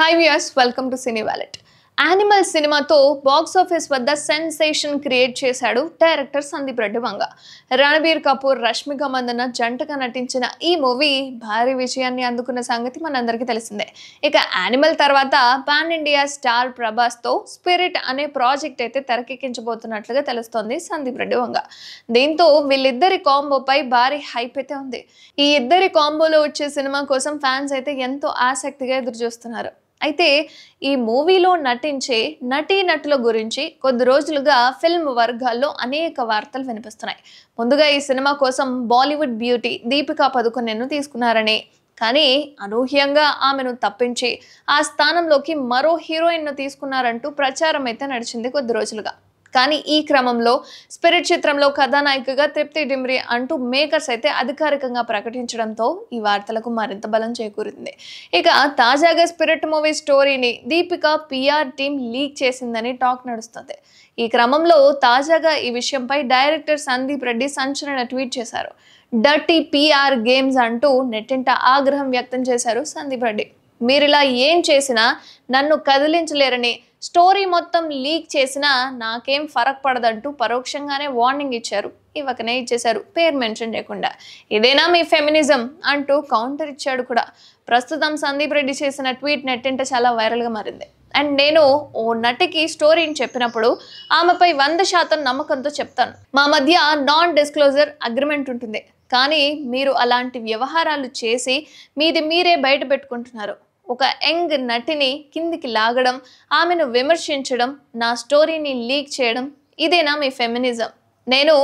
Hi viewers, welcome to Cine Wallet. Animal సినిమాతో box office వద్ద sensation create చేశాడు director Sandeep Reddy Vanga. Ranbir Kapoor, Rashmika Mandanna జంటగా నటించిన ఈ మూవీ భారీ విజయాన్ని అందుకున్న సంగతి మనందరికీ తెలిసిందే. ఇక యానిమల్ తర్వాత పాన్ ఇండియా స్టార్ ప్రభాస్తో స్పిరిట్ అనే ప్రాజెక్ట్ అయితే తెరకెక్కించబోతున్నట్లుగా తెలుస్తోంది సందీప్ రెడ్డి వంగ. దీంతో వీళ్ళిద్దరి కాంబోపై భారీ హైప్ అయితే ఉంది. ఈ ఇద్దరి కాంబోలో వచ్చే సినిమా కోసం ఫ్యాన్స్ అయితే ఎంతో ఆసక్తిగా ఎదురు చూస్తున్నారు. అయితే ఈ మూవీలో నటించే నటీనటుల గురించి కొద్ది రోజులుగా ఫిల్మ్ వర్గాల్లో అనేక వార్తలు వినిపిస్తున్నాయి. ముందుగా ఈ సినిమా కోసం బాలీవుడ్ బ్యూటీ దీపికా పదుకొనెను తీసుకున్నారని, కానీ అనూహ్యంగా ఆమెను తప్పించి ఆ స్థానంలోకి మరో హీరోయిన్ను తీసుకున్నారంటూ ప్రచారం అయితే నడిచింది కొద్ది రోజులుగా. కానీ ఈ క్రమంలో స్పిరిట్ చిత్రంలో కథానాయికగా తృప్తి డిమ్రీ అంటూ మేకర్స్ అయితే అధికారికంగా ప్రకటించడంతో ఈ వార్తలకు మరింత బలం చేకూరింది. ఇక తాజాగా స్పిరిట్ మూవీ స్టోరీని దీపిక పిఆర్ టీం లీక్ చేసిందని టాక్ నడుస్తుంది. ఈ క్రమంలో తాజాగా ఈ విషయంపై డైరెక్టర్ సందీప్ రెడ్డి సంచలన ట్వీట్ చేశారు. డర్టీ పిఆర్ గేమ్స్ అంటూ నెట్టింట ఆగ్రహం వ్యక్తం చేశారు సందీప్ రెడ్డి. మీరిలా ఏం చేసినా నన్ను కదిలించలేరని, స్టోరీ మొత్తం లీక్ చేసినా నాకేం ఫరక్ పడదంటూ పరోక్షంగానే వార్నింగ్ ఇచ్చేశారు, పేరు మెన్షన్ చేయకుండా. ఇదేనా మీ ఫెమినిజం అంటూ కౌంటర్ ఇచ్చాడు కూడా. ప్రస్తుతం సందీప్ రెడ్డి చేసిన ట్వీట్ నెట్టింట చాలా వైరల్గా మారింది. అండ్ నేను ఓ నటికి స్టోరీని చెప్పినప్పుడు ఆమెపై 100% నమ్మకంతో చెప్తాను. మా మధ్య నాన్ డిస్క్లోజర్ అగ్రిమెంట్ ఉంటుంది. కానీ మీరు అలాంటి వ్యవహారాలు చేసి మీది మీరే బయట పెట్టుకుంటున్నారు. ఒక యంగ్ నటిని కిందికి లాగడం, ఆమెను విమర్శించడం, నా స్టోరీని లీక్ చేయడం, ఇదేనా మీ ఫెమినిజం? నేను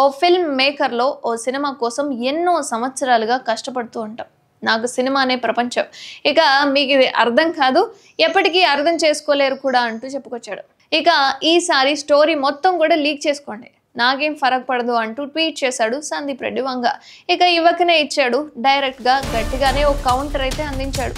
ఓ ఫిల్మ్ మేకర్లో ఓ సినిమా కోసం ఎన్నో సంవత్సరాలుగా కష్టపడుతూ ఉంటాం. నాకు సినిమానే ప్రపంచం. ఇక మీకు ఇది అర్థం కాదు, ఎప్పటికీ అర్థం చేసుకోలేరు కూడా అంటూ చెప్పుకొచ్చాడు. ఇక ఈసారి స్టోరీ మొత్తం కూడా లీక్ చేసుకోండి, నాకేం ఫరక్ పడదు అంటూ ట్వీట్ చేశాడు సందీప్ రెడ్డి వంగ. ఇక యువకనే ఇచ్చాడు, డైరెక్ట్గా గట్టిగానే ఓ కౌంటర్ అయితే అందించాడు.